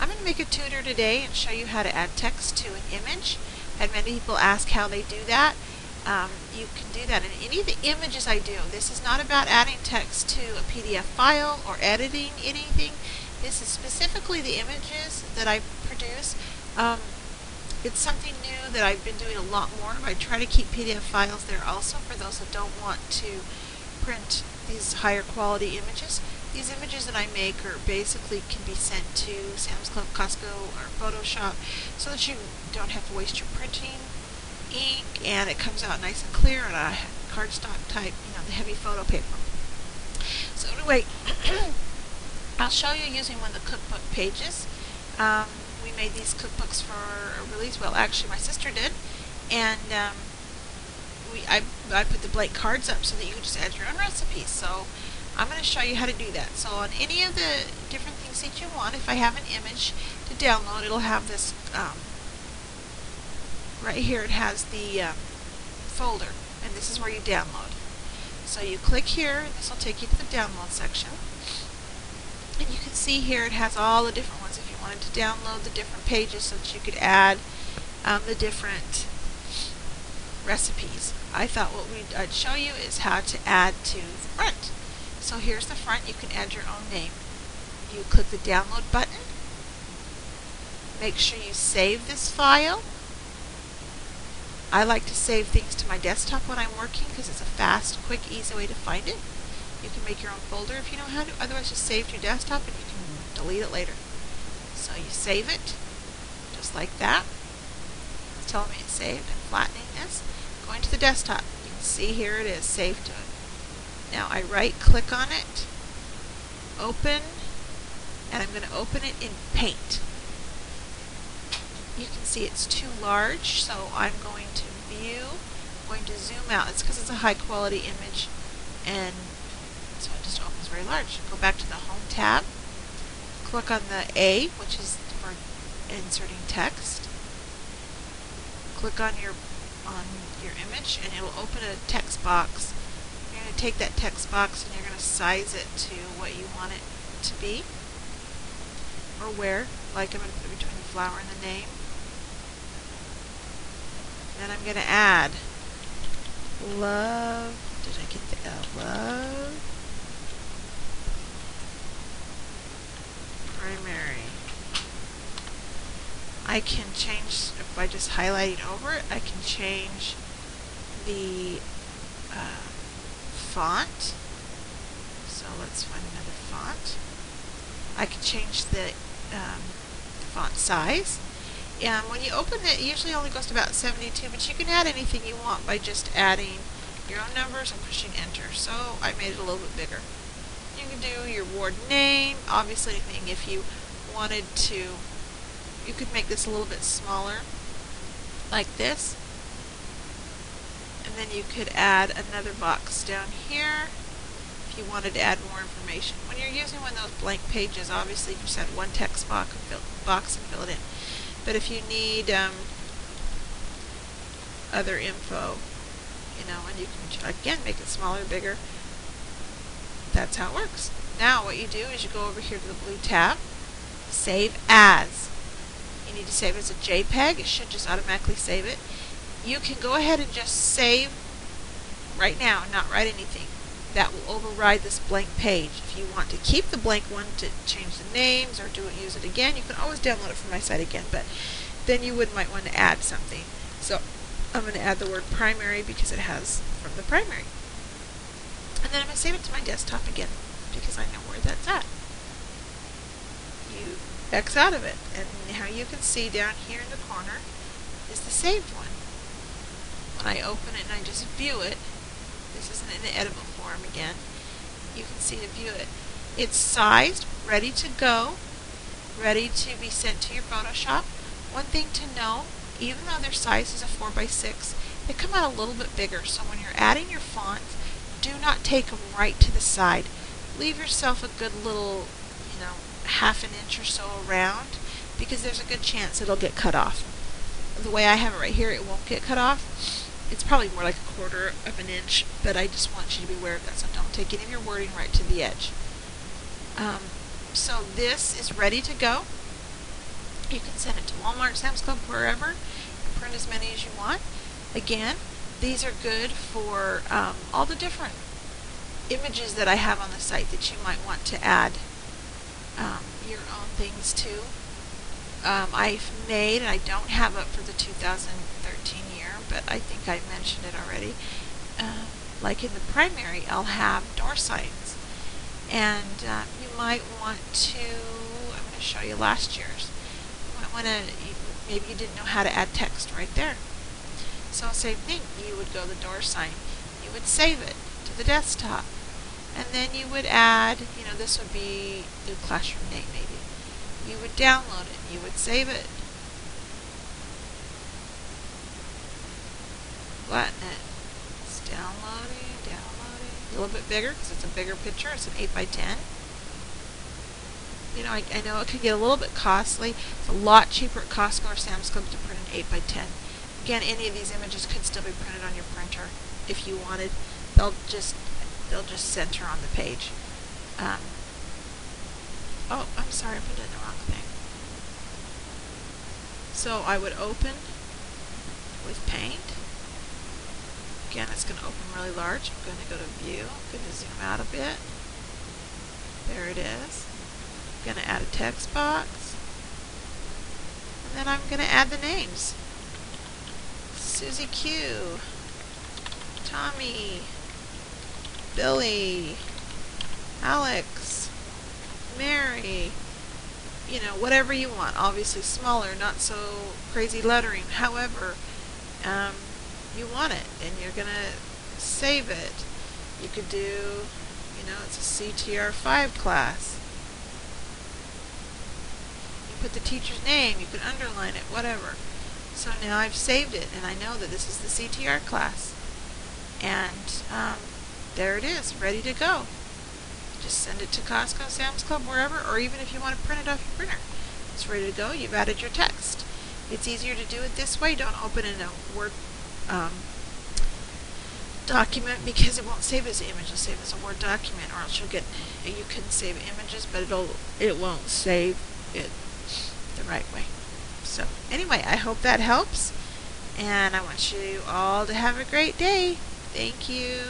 I'm going to make a tutor today and show you how to add text to an image. I've had many people ask how they do that. You can do that in any of the images I do. This is not about adding text to a PDF file or editing anything. This is specifically the images that I produce. It's something new that I've been doing a lot more. I try to keep PDF files there also for those that don't want to print these higher quality images. These images that I make are basically can be sent to Sam's Club, Costco, or Photoshop so that you don't have to waste your printing ink, and it comes out nice and clear on a cardstock type, the heavy photo paper. So anyway, I'll show you using one of the cookbook pages. We made these cookbooks for a release. Well, actually, my sister did, and I put the blank cards up so that you can just add your own recipes. So I'm going to show you how to do that. So on any of the different things that you want, if I have an image to download, it'll have this right here. It has the folder, and this is where you download. So you click here, this will take you to the download section. And you can see here it has all the different ones if you wanted to download the different pages so that you could add the different recipes. I thought what I'd show you is how to add to the front. So here's the front. You can add your own name. You click the download button. Make sure you save this file. I like to save things to my desktop when I'm working because it's a fast, quick, easy way to find it. You can make your own folder if you know how to. Otherwise, just save to your desktop and you can delete it later. So you save it, just like that. It's telling me it's saved. I'm flattening this. Going to the desktop. You can see here it is, saved to it. Now I right-click on it, open, and I'm going to open it in Paint. You can see it's too large, so I'm going to View, going to zoom out. It's because it's a high-quality image, and so it just opens very large. Go back to the Home tab, click on the A, which is for inserting text. Click on your image, and it will open a text box. You're going to take that text box and you're going to size it to what you want it to be, or where. Like I'm going to put it between the flower and the name. Then I'm going to add love. Did I get the L? Love primary. I can change, by just highlighting over it, I can change the font. So let's find another font. I can change the font size. And when you open it, it usually only goes to about 72, but you can add anything you want by just adding your own numbers and pushing enter. So I made it a little bit bigger. You can do your ward name, obviously anything. If you wanted to, you could make this a little bit smaller, like this. And then you could add another box down here if you wanted to add more information. When you're using one of those blank pages, obviously you just add one text box and fill it in. But if you need other info, and you can again make it smaller, bigger. That's how it works. Now what you do is you go over here to the blue tab, Save As. You need to save it as a JPEG. It should just automatically save it. You can go ahead and just save right now and not write anything. That will override this blank page. If you want to keep the blank one to change the names or use it again, you can always download it from my site again, but then you might want to add something. So I'm going to add the word primary because it has from the primary. And then I'm going to save it to my desktop again because I know where that's at. You X out of it, and now you can see down here in the corner is the saved one. When I open it and I just view it, this isn't in the editable form again, you can see to view it. It's sized, ready to go, ready to be sent to your Photoshop. One thing to know, even though their size is a 4x6, they come out a little bit bigger, so when you're adding your fonts, do not take them right to the side. Leave yourself a good little, half an inch or so around, because there's a good chance it'll get cut off. The way I have it right here, it won't get cut off. It's probably more like 1/4 of an inch, but I just want you to be aware of that, so don't take any of your wording right to the edge. So this is ready to go. You can send it to Walmart, Sam's Club, wherever, and print as many as you want. Again, these are good for all the different images that I have on the site that you might want to add your own things to. I've made, and I don't have it for the 2013 year, but I think I mentioned it already. Like in the primary, I'll have door signs, and you might want to. I'm going to show you last year's. You might want to. Maybe you didn't know how to add text right there. So same thing. You would go to the door sign. You would save it to the desktop, and then you would add. This would be the classroom name maybe. You would download it. You would save it. Flatten it. It's downloading. A little bit bigger because it's a bigger picture. It's an 8 by 10. I know it could get a little bit costly. It's a lot cheaper at Costco or Sam's Club to print an 8 by 10. Again, any of these images could still be printed on your printer if you wanted. They'll just center on the page. Oh, I'm sorry, I put it in the wrong thing. So I would open with Paint. Again, it's going to open really large. I'm going to go to View. I'm going to zoom out a bit. There it is. I'm going to add a text box. And then I'm going to add the names. Susie Q, Tommy, Billy, Alex, Mary, whatever you want. Obviously smaller, not so crazy lettering. However, you want it, and you're going to save it. You could do, it's a CTR5 class. You put the teacher's name, you could underline it, whatever. So now I've saved it, and I know that this is the CTR class. And there it is, ready to go. Just send it to Costco, Sam's Club, wherever, or even if you want to print it off your printer. It's ready to go. You've added your text. It's easier to do it this way. Don't open in a Word document because it won't save as an image. It'll save as a Word document, or else you can save images, but it won't save it the right way. So anyway, I hope that helps, and I want you all to have a great day. Thank you.